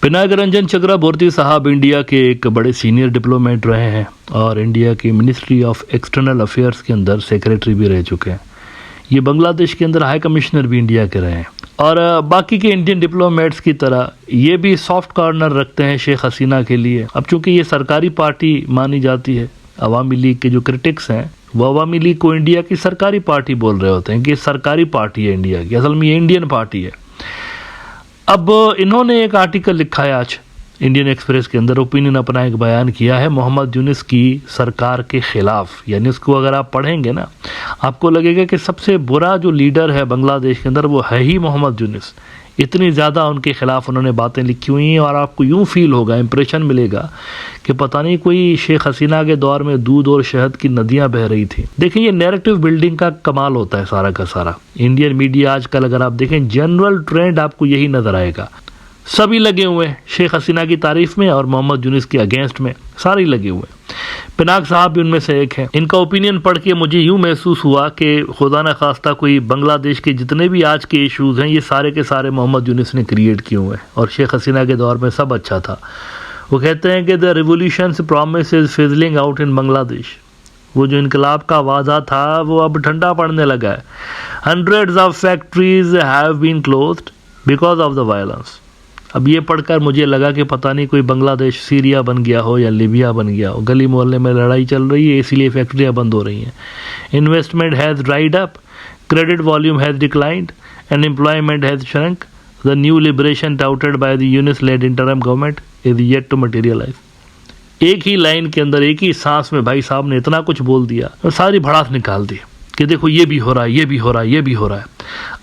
पिनाक रंजन चक्रवर्ती साहब इंडिया के एक बड़े सीनियर डिप्लोमेट रहे हैं और इंडिया की मिनिस्ट्री ऑफ एक्सटर्नल अफेयर्स के अंदर सेक्रेटरी भी रह चुके हैं। ये बांग्लादेश के अंदर हाई कमिश्नर भी इंडिया के रहे हैं और बाकी के इंडियन डिप्लोमेट्स की तरह ये भी सॉफ्ट कॉर्नर रखते हैं शेख हसीना के लिए। अब चूंकि ये सरकारी पार्टी मानी जाती है, अवामी लीग के जो क्रिटिक्स हैं वो अवामी लीग को इंडिया की सरकारी पार्टी बोल रहे होते हैं कि सरकारी पार्टी है इंडिया की, असल में ये इंडियन पार्टी है। अब इन्होंने एक आर्टिकल लिखा है आज इंडियन एक्सप्रेस के अंदर, ओपिनियन अपना एक बयान किया है मोहम्मद यूनिस की सरकार के खिलाफ। यानी उसको अगर आप पढ़ेंगे ना, आपको लगेगा कि सबसे बुरा जो लीडर है बांग्लादेश के अंदर वो है ही मोहम्मद यूनिस। इतनी ज़्यादा उनके खिलाफ उन्होंने बातें लिखी हुई हैं और आपको यूँ फील होगा, इंप्रेशन मिलेगा कि पता नहीं कोई शेख हसीना के दौर में दूध और शहद की नदियाँ बह रही थी। देखिए ये नैरेटिव बिल्डिंग का कमाल होता है सारा का सारा। इंडियन मीडिया आजकल अगर आप देखें, जनरल ट्रेंड आपको यही नज़र आएगा। सभी लगे हुए हैं शेख हसीना की तारीफ में और मोहम्मद यूनिस के अगेंस्ट में, सारे लगे हुए हैं। पिनाक साहब भी उनमें से एक हैं। इनका ओपिनियन पढ़ के मुझे यूँ महसूस हुआ कि खुदा न खास्ता कोई बांग्लादेश के जितने भी आज के इश्यूज़ हैं ये सारे के सारे मोहम्मद यूनिस ने क्रिएट किए हुए हैं और शेख हसीना के दौर में सब अच्छा था। वो कहते हैं कि the revolution's promise is fizzling out in Bangladesh. वो जो इनकलाब का वादा था वो अब ठंडा पड़ने लगा है। Hundreds of factories have been closed because of the violence. अब ये पढ़कर मुझे लगा कि पता नहीं कोई बांग्लादेश सीरिया बन गया हो या लीबिया बन गया हो। गली मोहल्ले में लड़ाई चल रही है इसीलिए फैक्ट्रियाँ बंद हो रही हैं। Investment has dried up, credit volume has declined and employment has shrunk. The new liberation touted by the Yunus led interim government is yet to materialize. एक ही लाइन के अंदर, एक ही सांस में भाई साहब ने इतना कुछ बोल दिया और सारी भड़ास निकाल दी कि देखो ये भी हो रहा है, ये भी हो रहा है, ये भी हो रहा है।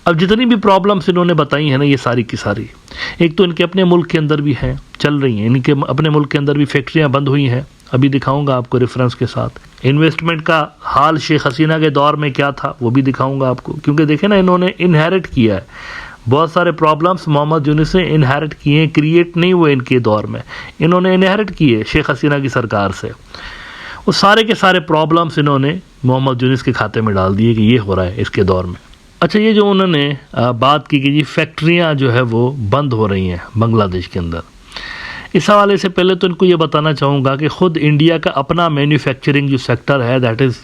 अब जितनी भी प्रॉब्लम्स इन्होंने बताई है ना, ये सारी की सारी एक तो इनके अपने मुल्क के अंदर भी हैं, चल रही हैं। इनके अपने मुल्क के अंदर भी फैक्ट्रियां बंद हुई हैं, अभी दिखाऊंगा आपको रेफरेंस के साथ। इन्वेस्टमेंट का हाल शेख हसीना के दौर में क्या था वो भी दिखाऊंगा आपको, क्योंकि देखें ना इन्होंने इनहेरिट किया है बहुत सारे प्रॉब्लम्स। मोहम्मद यूनिस ने इनहेरिट किए हैं, क्रिएट नहीं हुए इनके दौर में, इन्होंने इनहेरिट किए शेख हसीना की सरकार से। वो सारे के सारे प्रॉब्लम्स इन्होंने मोहम्मद यूनिस के खाते में डाल दिए कि ये हो रहा है इसके दौर में। अच्छा, ये जो उन्होंने बात की कि जी फैक्ट्रियां जो है वो बंद हो रही हैं बांग्लादेश के अंदर, इस हवाले से पहले तो इनको ये बताना चाहूँगा कि ख़ुद इंडिया का अपना मैन्युफैक्चरिंग जो सेक्टर है दैट इज़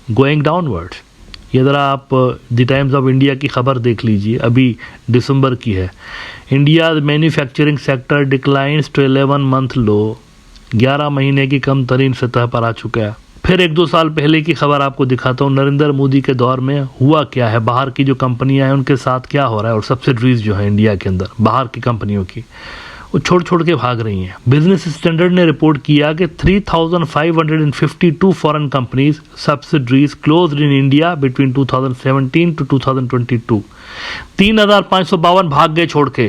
गोइंग डाउनवर्ड्स। ये ज़रा आप द टाइम्स ऑफ इंडिया की खबर देख लीजिए, अभी दिसंबर की है। India manufacturing sector declines to 11 month low, 11 महीने की कम तरीन सतह पर आ चुका है। फिर 1-2 साल पहले की खबर आपको दिखाता हूँ, नरेंद्र मोदी के दौर में हुआ क्या है, बाहर की जो कंपनियां हैं उनके साथ क्या हो रहा है और सब्सिडरीज जो है इंडिया के अंदर बाहर की कंपनियों की वो छोड़ छोड़ के भाग रही हैं। बिजनेस स्टैंडर्ड ने रिपोर्ट किया कि 3,552 foreign companies subsidiaries closed in India between 2017 to 2022। 3,552 भाग गए छोड़ के,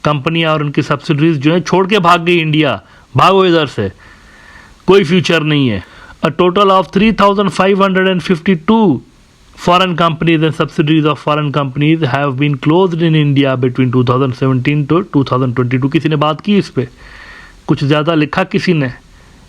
कंपनियां और उनकी सब्सिडरीज जो है छोड़ के भाग गई इंडिया। भागो इधर से, कोई फ्यूचर नहीं है। A total of 3,552 foreign companies and subsidiaries of foreign companies have been closed in India between 2017 to 2022। किसी ने बात की इस पे? कुछ ज़्यादा लिखा किसी ने?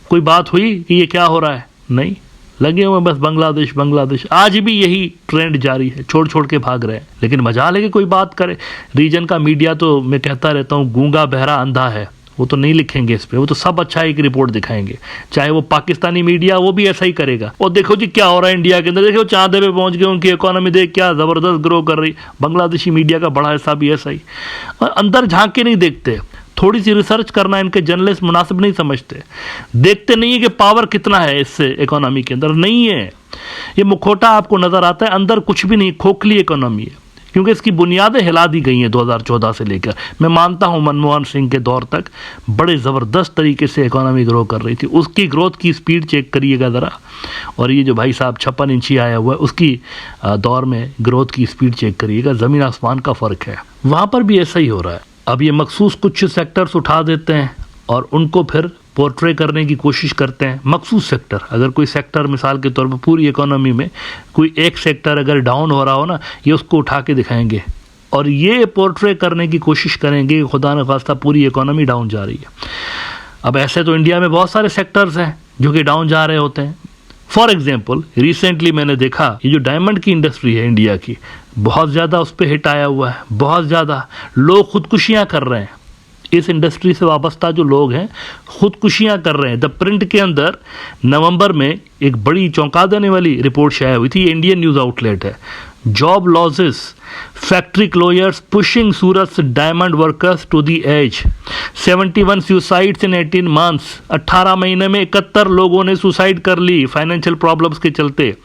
कोई बात हुई कि ये क्या हो रहा है? नहीं, लगे हुए बस बांग्लादेश बांग्लादेश। आज भी यही ट्रेंड जारी है, छोड़ छोड़ के भाग रहे हैं। लेकिन मजा लेके कोई बात करे। रीजन का मीडिया तो मैं कहता रहता हूँ गूंगा बहरा अंधा है, वो तो नहीं लिखेंगे इस पे, वो तो सब अच्छा एक रिपोर्ट दिखाएंगे। चाहे वो पाकिस्तानी मीडिया, वो भी ऐसा ही करेगा। और देखो जी क्या हो रहा है इंडिया के अंदर, देखो चांदे पे पहुंच गए, उनकी इकोनॉमी देख क्या जबरदस्त ग्रो कर रही। बांग्लादेशी मीडिया का बड़ा हिस्सा भी ऐसा ही, और अंदर झांक के नहीं देखते। थोड़ी सी रिसर्च करना इनके जर्नलिस्ट मुनासिब नहीं समझते, देखते नहीं है कि पावर कितना है इससे इकोनॉमी के अंदर। नहीं है, ये मुखौटा आपको नजर आता है, अंदर कुछ भी नहीं, खोखली इकोनॉमी है, क्योंकि इसकी बुनियादें हिला दी गई हैं 2014 से लेकर। मैं मानता हूं मनमोहन सिंह के दौर तक बड़े ज़बरदस्त तरीके से इकोनॉमी ग्रो कर रही थी, उसकी ग्रोथ की स्पीड चेक करिएगा ज़रा। और ये जो भाई साहब 56 इंची आया हुआ है, उसकी दौर में ग्रोथ की स्पीड चेक करिएगा, ज़मीन आसमान का फ़र्क है। वहाँ पर भी ऐसा ही हो रहा है। अब ये मखसूस कुछ सेक्टर्स उठा देते हैं और उनको फिर पोर्ट्रे करने की कोशिश करते हैं। मखसूस सेक्टर, अगर कोई सेक्टर मिसाल के तौर पर पूरी इकोनॉमी में कोई एक सेक्टर अगर डाउन हो रहा हो ना, ये उसको उठा के दिखाएंगे और ये पोर्ट्रे करने की कोशिश करेंगे कि खुदा न खास्ता पूरी इकोनॉमी डाउन जा रही है। अब ऐसे तो इंडिया में बहुत सारे सेक्टर्स हैं जो कि डाउन जा रहे होते हैं। फॉर एग्जाम्पल रिसेंटली मैंने देखा ये जो डायमंड की इंडस्ट्री है इंडिया की, बहुत ज़्यादा उस पर हिट आया हुआ है, बहुत ज़्यादा लोग खुदकुशियाँ कर रहे हैं। इस इंडस्ट्री से वाबस्ता जो लोग हैं खुदकुशियां कर रहे हैं। द प्रिंट के अंदर नवंबर में एक बड़ी चौंका देने वाली रिपोर्ट शाया हुई थी, इंडियन न्यूज़ आउटलेट है। Job losses, factory closures pushing Surat diamond workers to the edge, 71 suicides in 18 months, 18 महीने में 71 लोगों ने सुसाइड कर ली फाइनेंशियल प्रॉब्लम्स के चलते।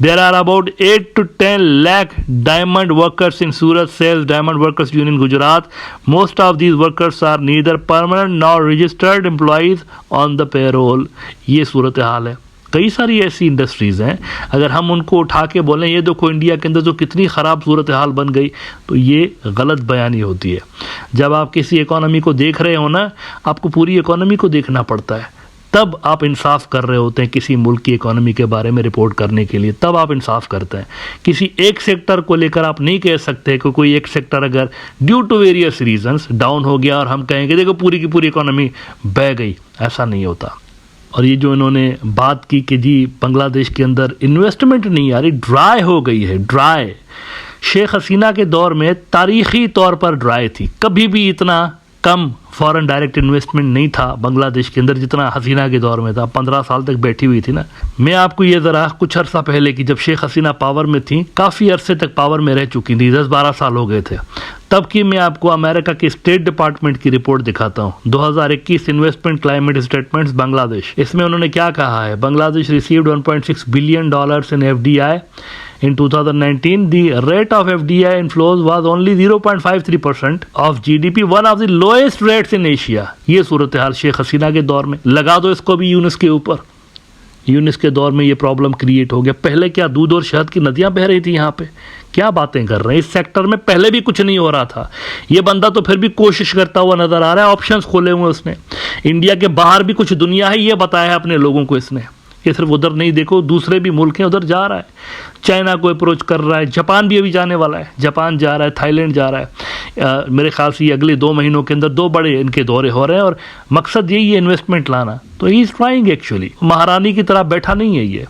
There are about 8 to 10 lakh diamond workers in Surat, सेल्स diamond workers union Gujarat. Most of these workers are neither permanent nor registered employees on the payroll. ये सूरत हाल है। कई सारी ऐसी इंडस्ट्रीज़ हैं, अगर हम उनको उठा के बोलें ये देखो इंडिया के अंदर जो कितनी ख़राब सूरत हाल बन गई, तो ये गलत बयानी होती है। जब आप किसी इकोनॉमी को देख रहे हो ना, आपको पूरी इकोनॉमी को देखना पड़ता है, तब आप इंसाफ कर रहे होते हैं किसी मुल्क की इकोनॉमी के बारे में रिपोर्ट करने के लिए, तब आप इंसाफ करते हैं। किसी एक सेक्टर को लेकर आप नहीं कह सकते कि कोई एक सेक्टर अगर due to various reasons down हो गया और हम कहेंगे देखो पूरी की पूरी इकोनॉमी बह गई, ऐसा नहीं होता। और ये जो इन्होंने बात की कि जी बांग्लादेश के अंदर इन्वेस्टमेंट नहीं आ रही, ड्राई हो गई है, ड्राई। शेख हसीना के दौर में तारीखी तौर पर ड्राई थी, कभी भी इतना कम फॉरेन डायरेक्ट इन्वेस्टमेंट नहीं था बांग्लादेश के अंदर जितना हसीना के दौर में था। 15 साल तक बैठी हुई थी ना। मैं आपको ये ज़रा कुछ अरसा पहले की, जब शेख हसीना पावर में थी, काफ़ी अरसे तक पावर में रह चुकी थी, 10-12 साल हो गए थे, तब की मैं आपको अमेरिका के स्टेट डिपार्टमेंट की रिपोर्ट दिखाता हूँ। 2021 इन्वेस्टमेंट क्लाइमेट स्टेटमेंट्स बांग्लादेश। इसमें उन्होंने क्या कहा है, Bangladesh received $1.6 billion in FDI in 2019. The rate of FDI inflows was only 0.53% of GDP, one of the lowest rates in Asia. ये सूरत हाल शेख हसीना के दौर में। लगा दो इसको भी यूनिस के ऊपर। यूनिस के दौर में ये प्रॉब्लम क्रिएट हो गया। पहले क्या दूध और शहद की नदियां बह रही थी यहाँ पे? क्या बातें कर रहे हैं, इस सेक्टर में पहले भी कुछ नहीं हो रहा था। ये बंदा तो फिर भी कोशिश करता हुआ नजर आ रहा है, ऑप्शंस खोले हुए उसने। इंडिया के बाहर भी कुछ दुनिया है, ये बताया है अपने लोगों को इसने। ये सिर्फ उधर नहीं, देखो दूसरे भी मुल्क हैं, उधर जा रहा है। चाइना को अप्रोच कर रहा है, जापान भी अभी जाने वाला है, जापान जा रहा है, थाईलैंड जा रहा है। मेरे ख्याल से ये अगले 2 महीनों के अंदर 2 बड़े इनके दौरे हो रहे हैं और मकसद यही है इन्वेस्टमेंट लाना। तो ही इज़ ट्राइंग एक्चुअली, महारानी की तरह बैठा नहीं है ये।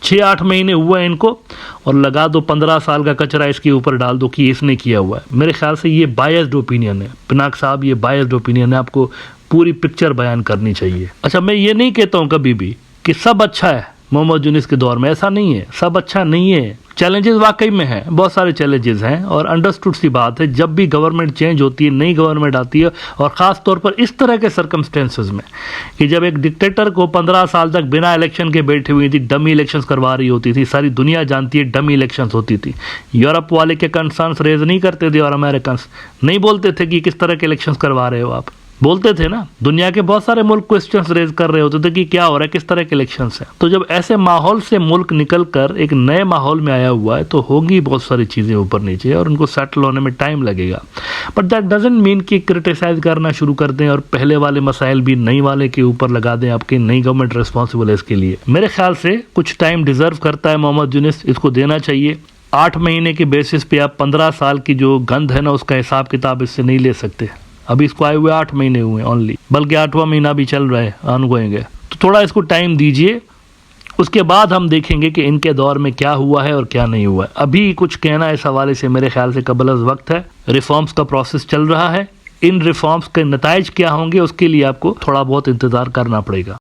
6-8 महीने हुए हैं इनको और लगा दो 15 साल का कचरा इसके ऊपर डाल दो कि इसने किया हुआ है। मेरे ख्याल से ये बायस्ड ओपिनियन है पिनाक साहब, ये बायस्ड ओपिनियन है, आपको पूरी पिक्चर बयान करनी चाहिए। अच्छा, मैं ये नहीं कहता हूँ कभी भी कि सब अच्छा है मोहम्मद यूनिस के दौर में, ऐसा नहीं है, सब अच्छा नहीं है। चैलेंजेस वाकई में हैं, बहुत सारे चैलेंजेस हैं और अंडरस्टूड सी बात है। जब भी गवर्नमेंट चेंज होती है, नई गवर्नमेंट आती है और ख़ास तौर पर इस तरह के सर्कमस्टेंसेस में कि जब एक डिक्टेटर को 15 साल तक बिना इलेक्शन के बैठी हुई थी, डमी इलेक्शंस करवा रही होती थी, सारी दुनिया जानती है डमी इलेक्शंस होती थी। यूरोप वाले के कंसर्न्स रेज नहीं करते थे और अमेरिकन नहीं बोलते थे कि किस तरह के इलेक्शंस करवा रहे हो आप, बोलते थे ना। दुनिया के बहुत सारे मुल्क क्वेश्चंस रेज कर रहे होते थे कि क्या हो रहा है, किस तरह के इलेक्शंस हैं। तो जब ऐसे माहौल से मुल्क निकलकर एक नए माहौल में आया हुआ है तो होगी बहुत सारी चीज़ें ऊपर नीचे और उनको सेटल होने में टाइम लगेगा। बट दैट डजंट मीन कि क्रिटिसाइज करना शुरू कर दें और पहले वाले मसाइल भी नई वाले के ऊपर लगा दें, आपकी नई गवर्नमेंट रिस्पॉन्सिबल है इसके लिए। मेरे ख्याल से कुछ टाइम डिजर्व करता है मोहम्मद यूनिस, इसको देना चाहिए। 8 महीने के बेसिस पे आप 15 साल की जो गंद है ना, उसका हिसाब किताब इससे नहीं ले सकते। अभी इसको आए हुए 8 महीने हुए ओनली, बल्कि 8वां महीना भी चल रहा है, ऑनगोइंग है। तो थोड़ा इसको टाइम दीजिए, उसके बाद हम देखेंगे कि इनके दौर में क्या हुआ है और क्या नहीं हुआ है। अभी कुछ कहना इस हवाले से मेरे ख्याल से कबल अज़ वक्त है। रिफॉर्म्स का प्रोसेस चल रहा है, इन रिफॉर्म्स के नताइज क्या होंगे उसके लिए आपको थोड़ा बहुत इंतज़ार करना पड़ेगा।